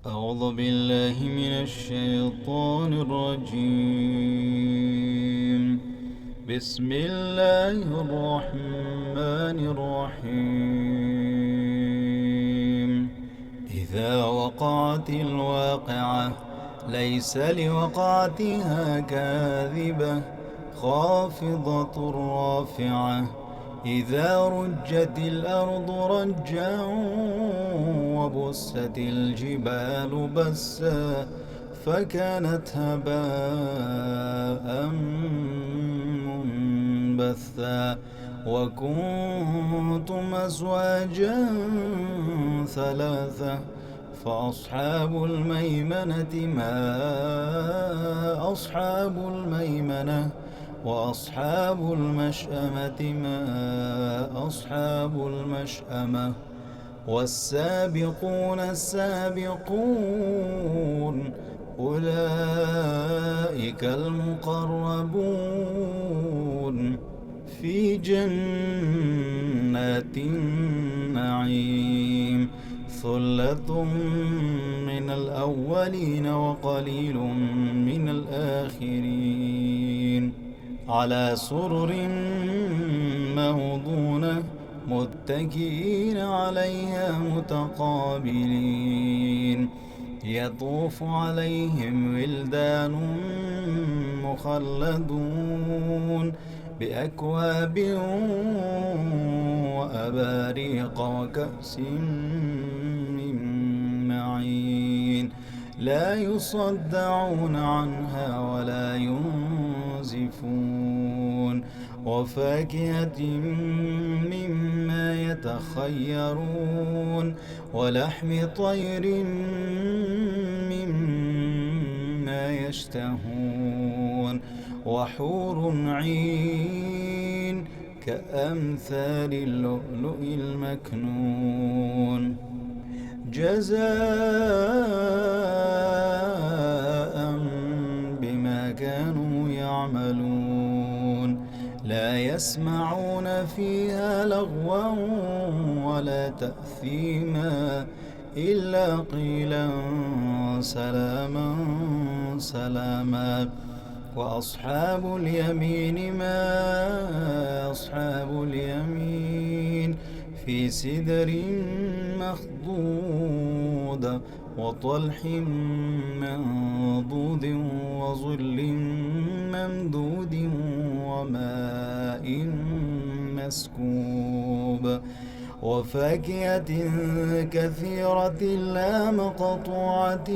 أعوذ بالله من الشيطان الرجيم. بسم الله الرحمن الرحيم. إذا وقعت الواقعة ليس لوقعتها كاذبة خافضة رافعة. إذا رجت الأرض رجا وبست الجبال بسا فكانت هباء منبثا وكنتم أزواجا ثلاثة فأصحاب الميمنة ما أصحاب الميمنة وأصحاب المشأمة ما أصحاب المشأمة والسابقون السابقون أولئك المقربون في جنات النعيم ثلة من الأولين وقليل من الآخرين على سرر موضونة متكئين عليها متقابلين يطوف عليهم ولدان مخلدون بأكواب وأباريق وكأس من معين لا يصدعون عنها ولا ينزفون وفاكهة مما يتخيرون ولحم طير مما يشتهون وحور عين كأمثال اللؤلؤ المكنون جزاء بما كانوا يعملون لا يسمعون فيها لغوا ولا تأثيما إلا قيلا سلاما سلاما وأصحاب اليمين ما أصحاب اليمين في سدر مخضود وطلح منضود وظل ممدود وماء مسكوب وفاكهة كثيرة لا مقطوعة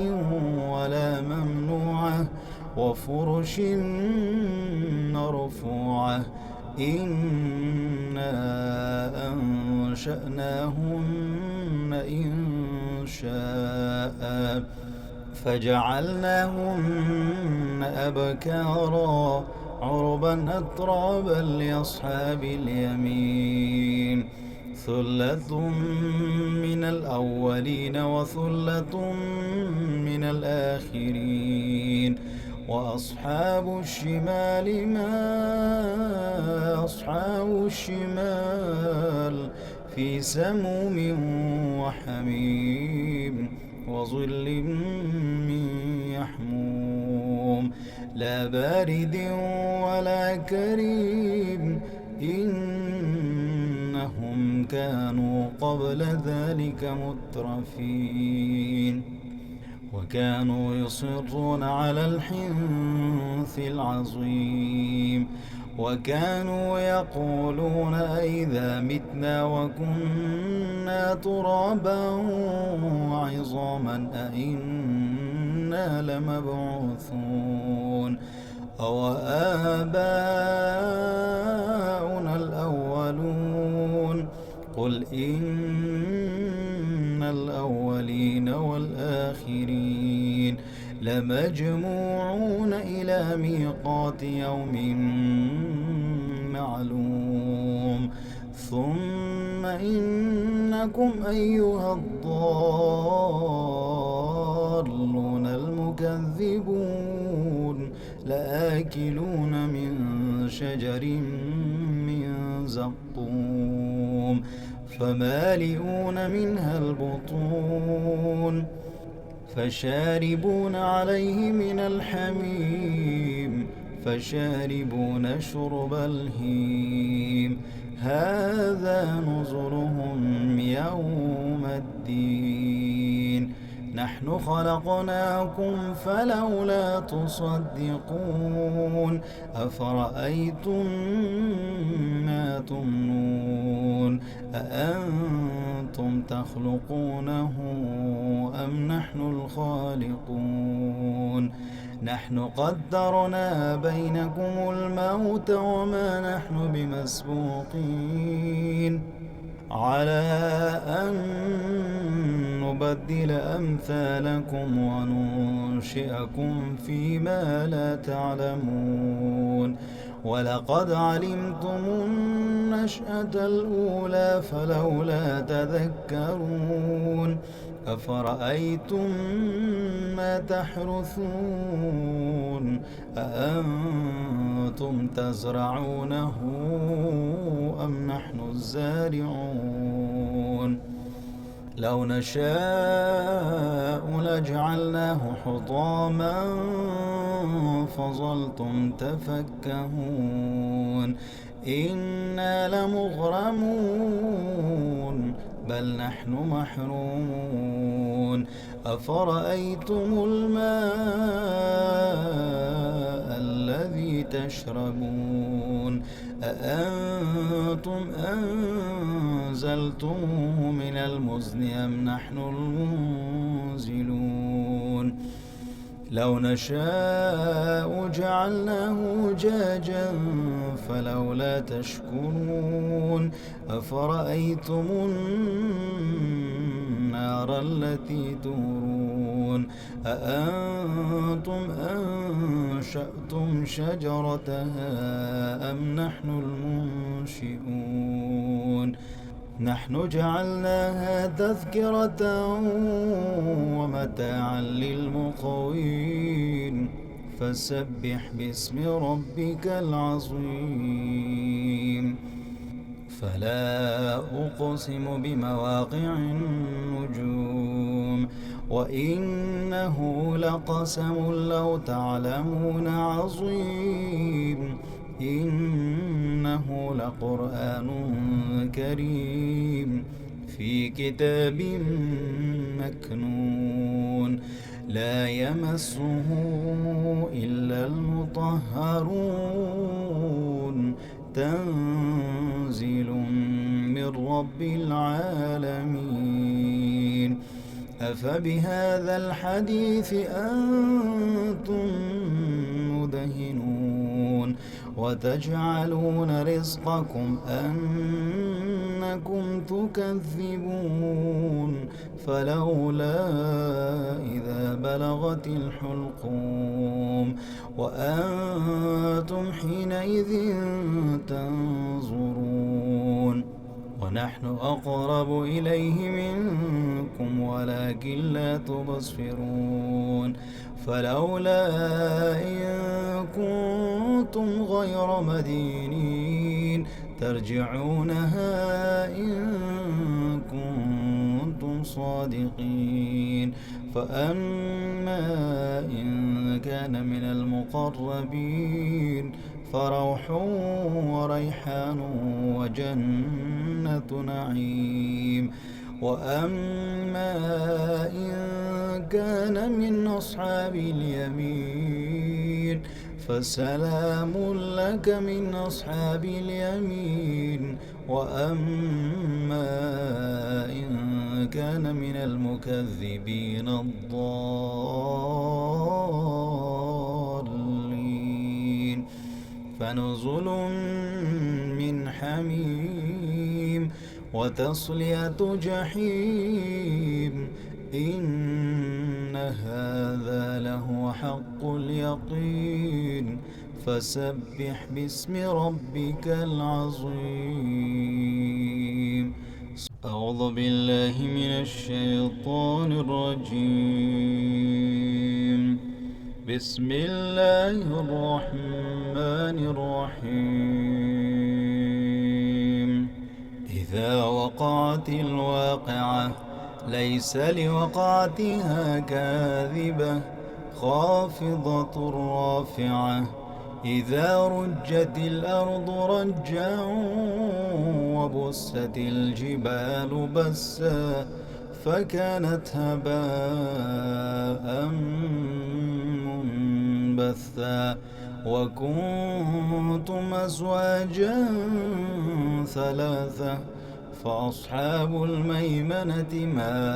ولا ممنوعة وفرش مرفوعة إنا أنشأناهن إنشاء فجعلناهن أبكارا عربا أترابا لأصحاب اليمين ثلة من الأولين وثلة من الآخرين وأصحاب الشمال ما أصحاب الشمال في سموم وحميم وظل من يحموم لا بارد ولا كريم إنهم كانوا قبل ذلك مترفين وكانوا يصرون على الحنث العظيم وكانوا يقولون أئذا متنا وكنا ترابا وعظاما أئنا لمبعوثون أو آباؤنا الأولون قل إن الأولين والآخرين لمجموعون إلى ميقات يوم معلوم ثم إنكم أيها الضالون المكذبون لآكلون من شجر من زقوم فمالئون منها البطون فشاربون عليه من الحميم فشاربون شرب الهيم هذا نزلهم يوم الدين نحن خلقناكم فلولا تصدقون أفرأيتم ما تمنون أأنتم تخلقونه أم نحن الخالقون نحن قدرنا بينكم الموت وما نحن بمسبوقين على أن نبدل أمثالكم وننشئكم فيما لا تعلمون ولقد علمتم النشأة الأولى فلولا تذكرون أفرأيتم ما تحرثون أأنتم تزرعونه أم نحن الزارعون لو نشاء لجعلناه حطاما فظلتم تفكهون إنا لمغرمون بل نحن محرومون أفرأيتم الماء الذي تشربون أأنتم أنزلتموه من المزن أم نحن المنزلون لو نشاء جعلناه أجاجا فلولا تشكرون أفرأيتم النار التي تورون أأنتم أنشأتم شجرتها أم نحن المنشئون نحن جعلناها تذكرة ومتاعا للمقوين فسبح باسم ربك العظيم فلا أقسم بمواقع النجوم وإنه لقسم لو تعلمون عظيم إنه لقرآن كريم في كتاب مكنون لا يمسه إلا المطهرون تنزيل من رب العالمين أفبهذا الحديث أنتم مدهنون وتجعلون رزقكم أنكم تكذبون فلولا إذا بلغت الحلقوم وأنتم حينئذ تنظرون ونحن أقرب إليه منكم ولكن لا تبصرون فلولا إن كنتم غير مدينين ترجعونها إن كنتم صادقين فأما إن كان من المقربين فروح وريحان وجنة نعيم وأما إن كان من أصحاب اليمين فسلام لك من أصحاب اليمين وأما إن كان من المكذبين الضالين فنزل من حميم وتصلية جحيم إن هذا لهو حق اليقين فسبح باسم ربك العظيم أعوذ بالله من الشيطان الرجيم بسم الله الرحمن الرحيم إذا وقعت الواقعة ليس لوقعتها كاذبة خافضة رافعة إذا رجت الأرض رجا وبست الجبال بسا فكانت هباء منبثا وكنتم أزواجا ثلاثة فأصحاب الميمنة ما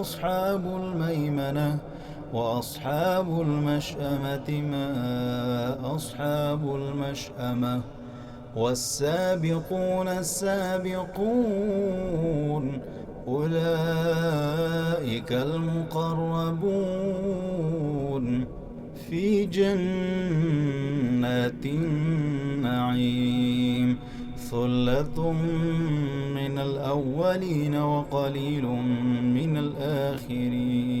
أصحاب الميمنة وأصحاب المشأمة ما أصحاب المشأمة والسابقون السابقون أولئك المقربون في جنات النعيم ثلة من الأولين وقليل من الآخرين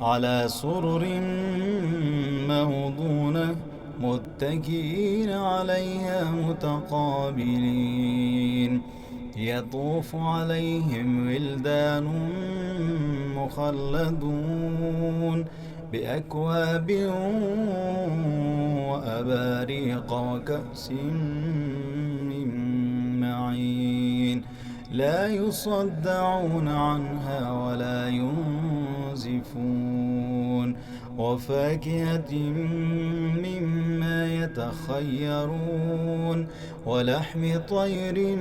على سرر موضونة متكئين عليها متقابلين يطوف عليهم ولدان مخلدون بأكواب وأباريق وكأس من معين لا يصدعون عنها ولا ينزفون وفاكهة مما يتخيرون ولحم طير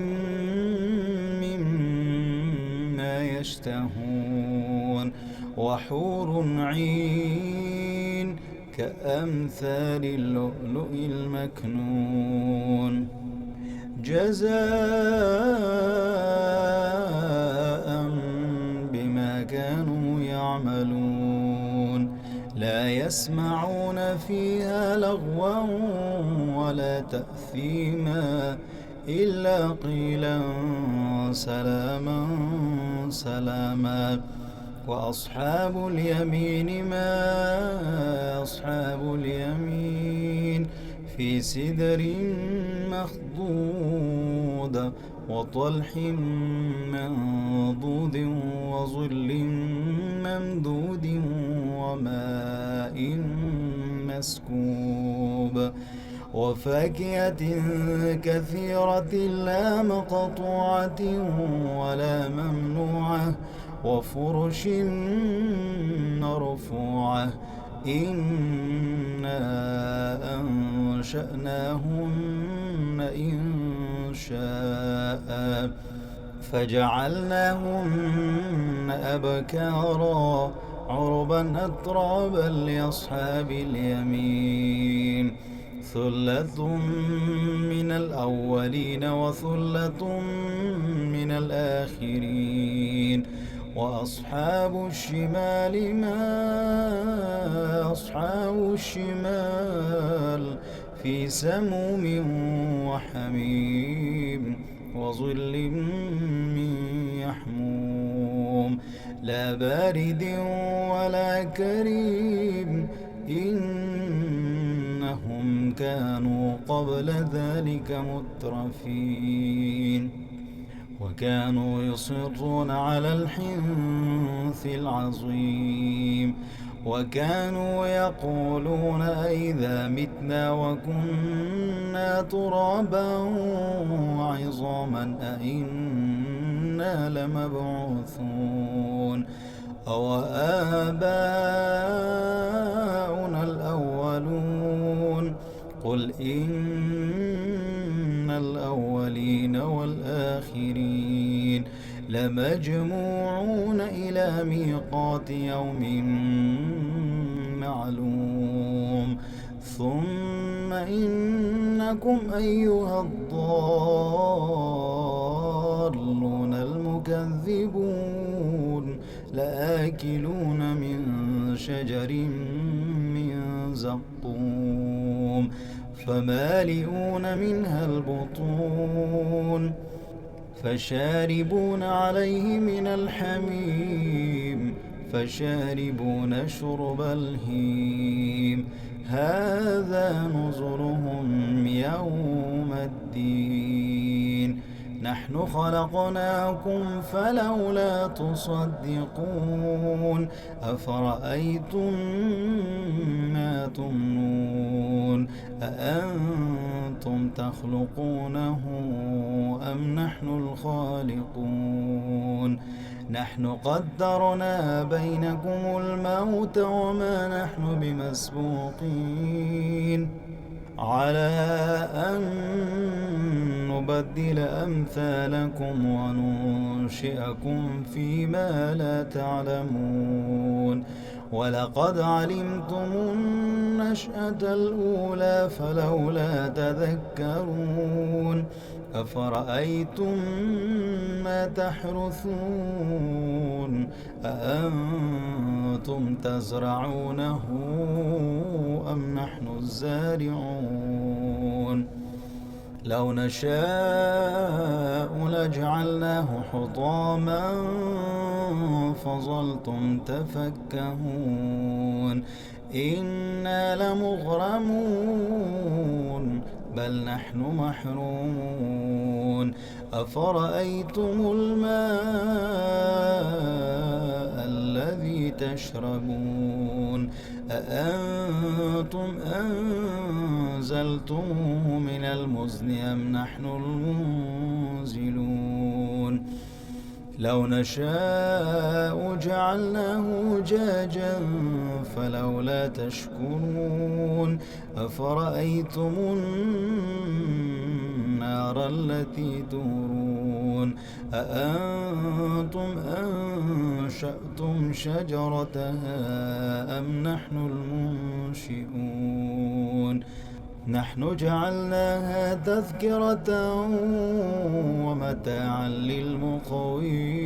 مما يشتهون وحور عين كأمثال اللؤلؤ المكنون جزاء بما كانوا يعملون لا يسمعون فيها لغوا ولا تأثيما إلا قيلا سلاما سلاما وأصحاب اليمين ما أصحاب اليمين في سدر مخضود وطلح منضود وظل ممدود وماء مسكوب وفاكهة كثيرة لا مقطوعة ولا ممنوعة وفرش مرفوعة إنا أنشأناهن إنشاء فجعلناهن أبكارا عربا أترابا لأصحاب اليمين ثلة من الأولين وثلة من الآخرين وأصحاب الشمال ما أصحاب الشمال في سموم وحميم وظل من يحموم لا بارد ولا كريم إنهم كانوا قبل ذلك مترفين وكانوا يصرون على الحنث العظيم وكانوا يقولون أئذا متنا وكنا ترابا وعظاما أئنا لمبعوثون أو آباؤنا الأولون قل إن الأولين والآخرين لمجموعون إلى ميقات يوم معلوم ثم إنكم أيها الضالون المكذبون لآكلون من شجر من زقوم فمالئون منها البطون فشاربون عليه من الحميم فشاربون شرب الهيم هذا نزلهم يوم الدين نحن خلقناكم فلولا تصدقون أفرأيتم ما تمنون أأنتم تخلقونه أم نحن الخالقون نحن قدرنا بينكم الموت وما نحن بمسبوقين على أن نبدل أمثالكم وننشئكم فيما لا تعلمون ولقد علمتم النشأة الأولى فلولا تذكرون أفرأيتم ما تحرثون أأنتم تزرعونه أم نحن الزارعون لو نشاء لجعلناه حطاما فظلتم تفكهون إنا لمغرمون بل نحن محرومون أفرأيتم الماء الذي تشربون أأنتم أنزلتموه من المزن أم نحن المنزلون لو نشاء جعلناه أجاجا فلولا تشكرون أفرأيتم النار التي تورون أأنتم أنشأتم شجرتها أم نحن المنشئون نحن جعلناها تذكرة ومتاعا للمقوين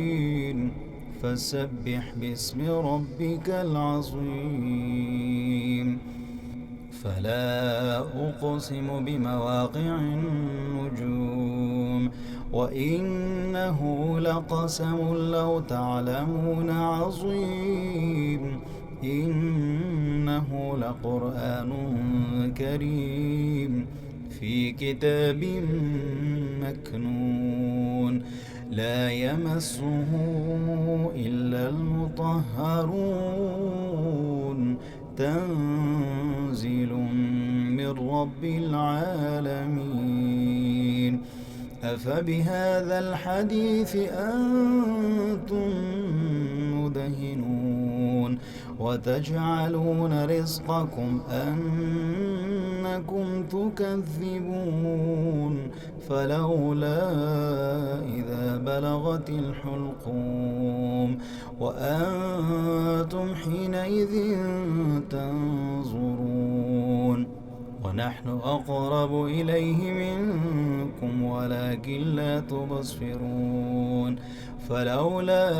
فسبح باسم ربك العظيم فلا أقسم بمواقع النجوم وإنه لقسم لو تعلمون عظيم إنه لقرآن كريم في كتاب مكنون لا يمسه إلا المطهرون تنزيل من رب العالمين أفبهذا الحديث أنتم مدهنون وتجعلون رزقكم أنكم تكذبون فلولا إذا بلغت الحلقوم وأنتم حينئذ تنظرون ونحن أقرب إليه منكم ولكن لا تبصرون فلولا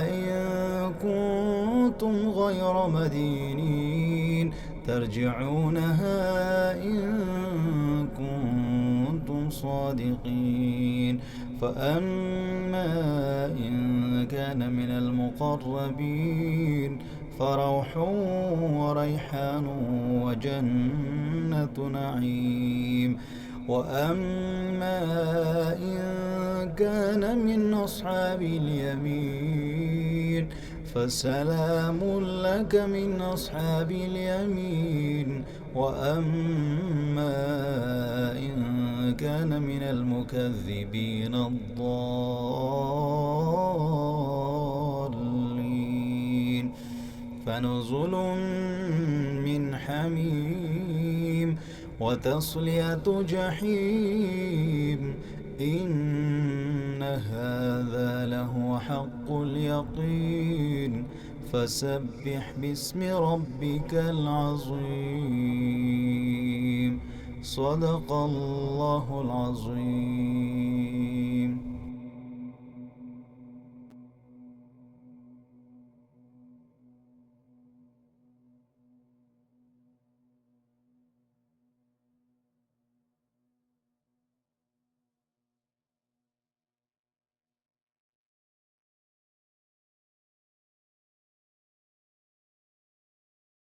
إن كنتم غير مدينين ترجعونها إن كنتم صادقين فأما إن كان من المقربين فروح وريحان وجنة نعيم وأما إن كان من أصحاب اليمين فسلام لك من أصحاب اليمين وأما إن كان من المكذبين الضالين فنزل من حميم وتصلية جحيم إن هذا لهو حق اليقين فسبح باسم ربك العظيم صدق الله العظيم.